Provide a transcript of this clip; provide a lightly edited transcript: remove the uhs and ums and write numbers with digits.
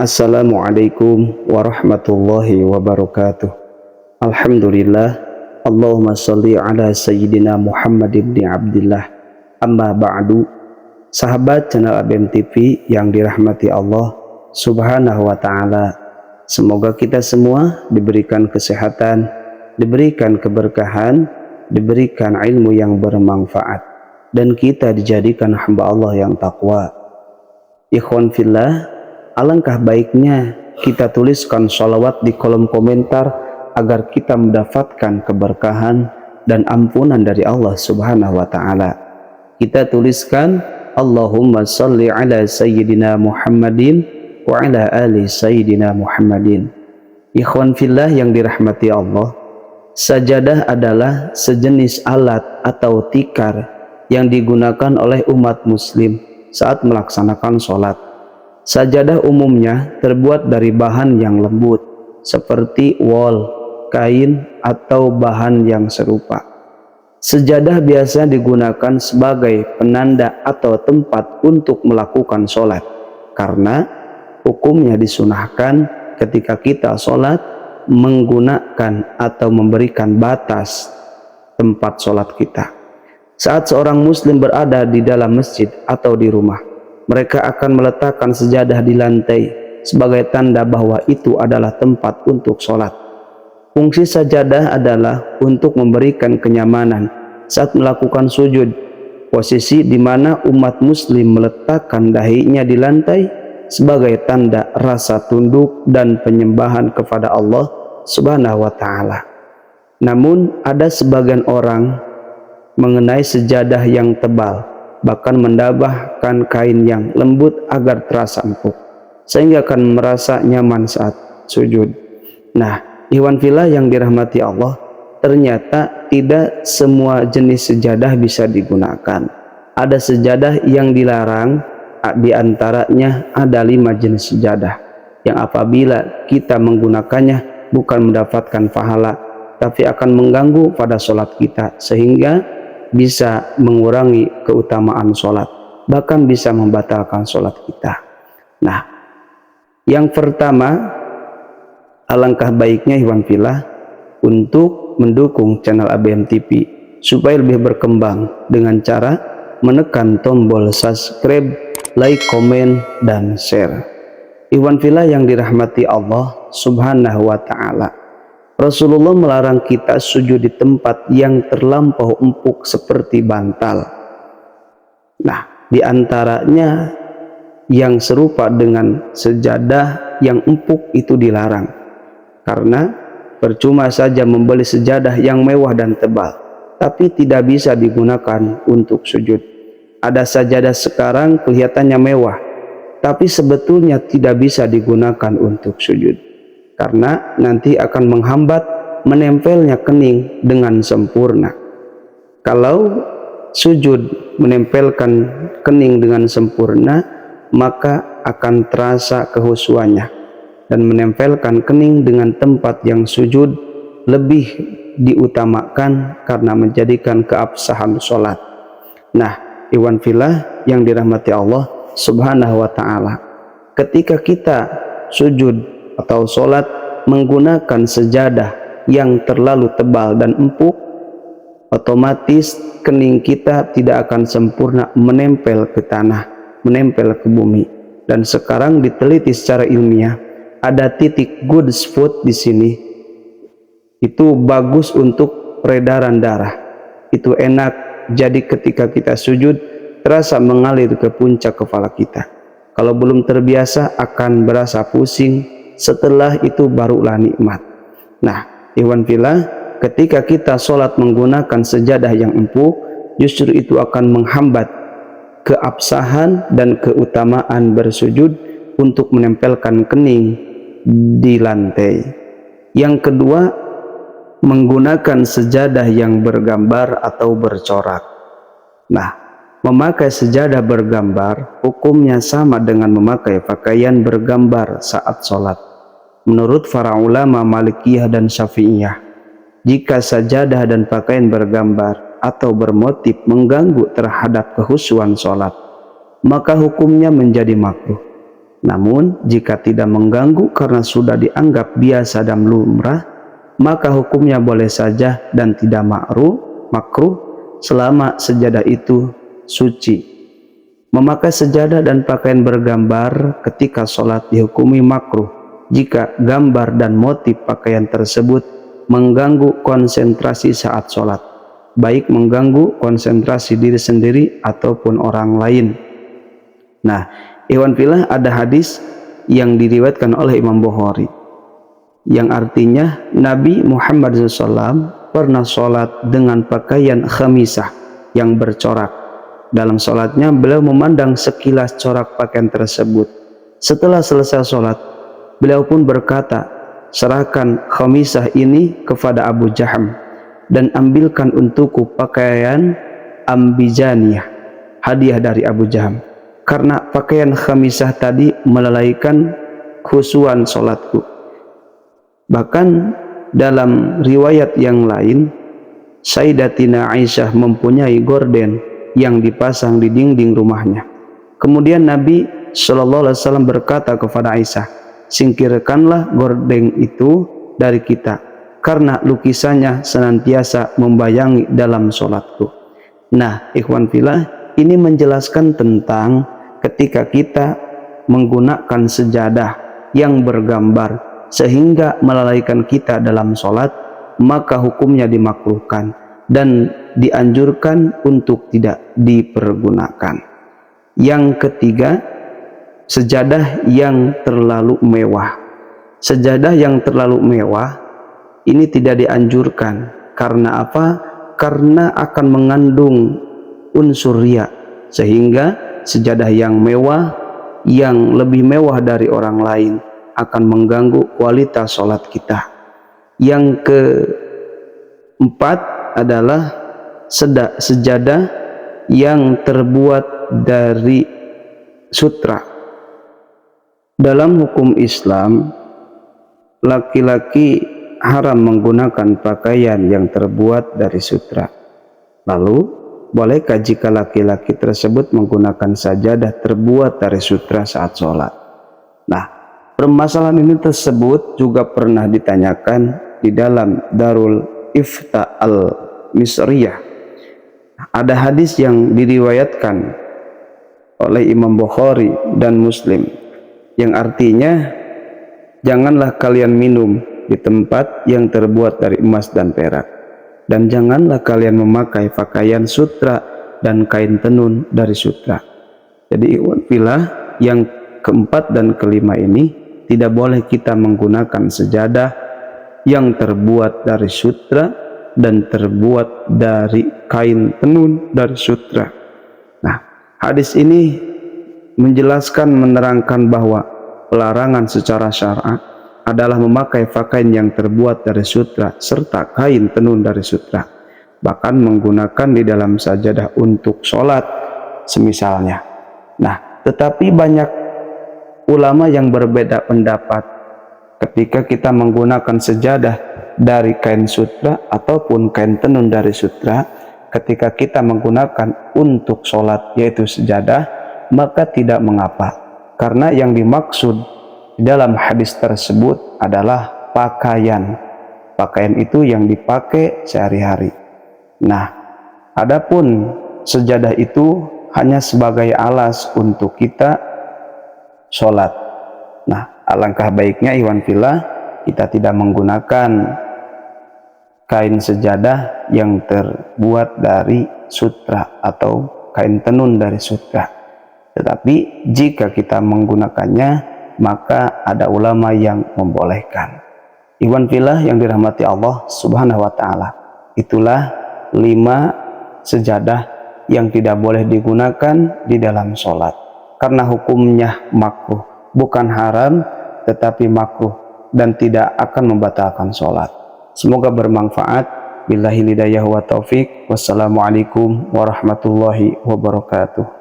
Assalamualaikum warahmatullahi wabarakatuh. Alhamdulillah. Allahumma salli ala Sayyidina Muhammad ibn Abdillah. Amma ba'du. Sahabat channel ABM TV yang dirahmati Allah subhanahu wa ta'ala, semoga kita semua diberikan kesehatan, diberikan keberkahan, diberikan ilmu yang bermanfaat, dan kita dijadikan hamba Allah yang takwa. Ikhwan fillah, alangkah baiknya kita tuliskan sholawat di kolom komentar agar kita mendapatkan keberkahan dan ampunan dari Allah subhanahu wa ta'ala. Kita tuliskan Allahumma salli ala Sayyidina Muhammadin wa ala ali Sayyidina Muhammadin. Ikhwan fillah yang dirahmati Allah, sajadah adalah sejenis alat atau tikar yang digunakan oleh umat muslim saat melaksanakan sholat. Sajadah umumnya terbuat dari bahan yang lembut seperti wol, kain, atau bahan yang serupa. Sejadah biasa digunakan sebagai penanda atau tempat untuk melakukan sholat, karena hukumnya disunahkan ketika kita sholat menggunakan atau memberikan batas tempat sholat kita. Saat seorang muslim berada di dalam masjid atau di rumah, mereka akan meletakkan sejadah di lantai sebagai tanda bahwa itu adalah tempat untuk sholat. Fungsi sajadah adalah untuk memberikan kenyamanan saat melakukan sujud, posisi di mana umat muslim meletakkan dahinya di lantai sebagai tanda rasa tunduk dan penyembahan kepada Allah subhanahu wa ta'ala. Namun ada sebagian orang mengenai sejadah yang tebal, bahkan mendabahkan kain yang lembut agar terasa empuk, sehingga akan merasa nyaman saat sujud. Nah, ikhwan fillah yang dirahmati Allah, ternyata tidak semua jenis sejadah bisa digunakan. Ada sejadah yang dilarang, di antaranya ada 5 jenis sejadah yang apabila kita menggunakannya bukan mendapatkan pahala, tapi akan mengganggu pada sholat kita, sehingga bisa mengurangi keutamaan sholat, bahkan bisa membatalkan sholat kita. Nah, yang pertama, alangkah baiknya ikhwan fillah untuk mendukung channel ABM TV supaya lebih berkembang dengan cara menekan tombol subscribe, like, komen, dan share. Ikhwan fillah yang dirahmati Allah subhanahu wa ta'ala, Rasulullah melarang kita sujud di tempat yang terlampau empuk seperti bantal. Nah, di antaranya yang serupa dengan sejadah yang empuk itu dilarang, karena percuma saja membeli sejadah yang mewah dan tebal, tapi tidak bisa digunakan untuk sujud. Ada sajadah sekarang kelihatannya mewah, tapi sebetulnya tidak bisa digunakan untuk sujud, karena nanti akan menghambat menempelnya kening dengan sempurna. Kalau sujud menempelkan kening dengan sempurna, maka akan terasa kehusuannya, dan menempelkan kening dengan tempat yang sujud lebih diutamakan karena menjadikan keabsahan sholat. Nah, ikhwan fillah yang dirahmati Allah subhanahu wa ta'ala, ketika kita sujud atau sholat menggunakan sejadah yang terlalu tebal dan empuk, otomatis kening kita tidak akan sempurna menempel ke tanah, menempel ke bumi. Dan sekarang diteliti secara ilmiah, ada titik good spot di sini, itu bagus untuk peredaran darah, itu enak. Jadi ketika kita sujud terasa mengalir ke puncak kepala kita. Kalau belum terbiasa akan berasa pusing, setelah itu barulah nikmat. Nah, ikhwan fillah, ketika kita sholat menggunakan sejadah yang empuk, justru itu akan menghambat keabsahan dan keutamaan bersujud untuk menempelkan kening di lantai. Yang kedua, menggunakan sejadah yang bergambar atau bercorak. Nah, memakai sejadah bergambar hukumnya sama dengan memakai pakaian bergambar saat sholat. Menurut para ulama Malikiyah dan Syafi'iyah, jika sajadah dan pakaian bergambar atau bermotif mengganggu terhadap kehusuan sholat, maka hukumnya menjadi makruh. Namun jika tidak mengganggu karena sudah dianggap biasa dan lumrah, maka hukumnya boleh saja dan tidak makruh selama sejadah itu suci. Memakai sejadah dan pakaian bergambar ketika sholat dihukumi makruh jika gambar dan motif pakaian tersebut mengganggu konsentrasi saat sholat, baik mengganggu konsentrasi diri sendiri ataupun orang lain. Nah, ikhwan fillah, ada hadis yang diriwayatkan oleh Imam Bukhari yang artinya Nabi Muhammad SAW pernah sholat dengan pakaian khamisah yang bercorak. Dalam sholatnya beliau memandang sekilas corak pakaian tersebut. Setelah selesai sholat, beliau pun berkata, serahkan khamisah ini kepada Abu Jaham dan ambilkan untukku pakaian ambijaniyah, hadiah dari Abu Jaham, karena pakaian khamisah tadi melalaikan khusyuan sholatku. Bahkan dalam riwayat yang lain, Sayyidatina Aisyah mempunyai gorden yang dipasang di dinding rumahnya. Kemudian Nabi SAW berkata kepada Aisyah, singkirkanlah gorden itu dari kita, karena lukisannya senantiasa membayangi dalam sholatku. Nah, ikhwan fillah, ini menjelaskan tentang ketika kita menggunakan sejadah yang bergambar sehingga melalaikan kita dalam sholat, maka hukumnya dimakruhkan dan dianjurkan untuk tidak dipergunakan. Yang ketiga, sejadah yang terlalu mewah. Sejadah yang terlalu mewah ini tidak dianjurkan. Karena apa? Karena akan mengandung unsur riya, sehingga sejadah yang mewah, yang lebih mewah dari orang lain, akan mengganggu kualitas sholat kita. Yang keempat adalah sejadah yang terbuat dari sutra. Dalam hukum Islam, laki-laki haram menggunakan pakaian yang terbuat dari sutra. Lalu, bolehkah jika laki-laki tersebut menggunakan sajadah terbuat dari sutra saat sholat? Nah, permasalahan ini tersebut juga pernah ditanyakan di dalam Darul Ifta al-Misriyah. Ada hadis yang diriwayatkan oleh Imam Bukhari dan Muslim yang artinya, janganlah kalian minum di tempat yang terbuat dari emas dan perak, dan janganlah kalian memakai pakaian sutra dan kain tenun dari sutra. Jadi ikhwan fillah, yang keempat dan kelima ini tidak boleh kita menggunakan sejadah yang terbuat dari sutra dan terbuat dari kain tenun dari sutra. Nah, hadis ini menjelaskan, menerangkan bahwa pelarangan secara syar'i adalah memakai pakaian yang terbuat dari sutra serta kain tenun dari sutra, bahkan menggunakan di dalam sajadah untuk sholat semisalnya. Nah, tetapi banyak ulama yang berbeda pendapat ketika kita menggunakan sejadah dari kain sutra ataupun kain tenun dari sutra. Ketika kita menggunakan untuk sholat yaitu sejadah, maka tidak mengapa, karena yang dimaksud dalam hadis tersebut adalah pakaian itu yang dipakai sehari-hari. Nah, adapun sejadah itu hanya sebagai alas untuk kita sholat. Nah, alangkah baiknya ikhwan fillah, kita tidak menggunakan kain sejadah yang terbuat dari sutra atau kain tenun dari sutra. Tetapi jika kita menggunakannya, maka ada ulama yang membolehkan. Ikhwan fillah yang dirahmati Allah Subhanahu wa taala, itulah 5 sejadah yang tidak boleh digunakan di dalam sholat, karena hukumnya makruh, bukan haram tetapi makruh, dan tidak akan membatalkan sholat. Semoga bermanfaat. Billahi hidayah wa taufik. Wassalamualaikum warahmatullahi wabarakatuh.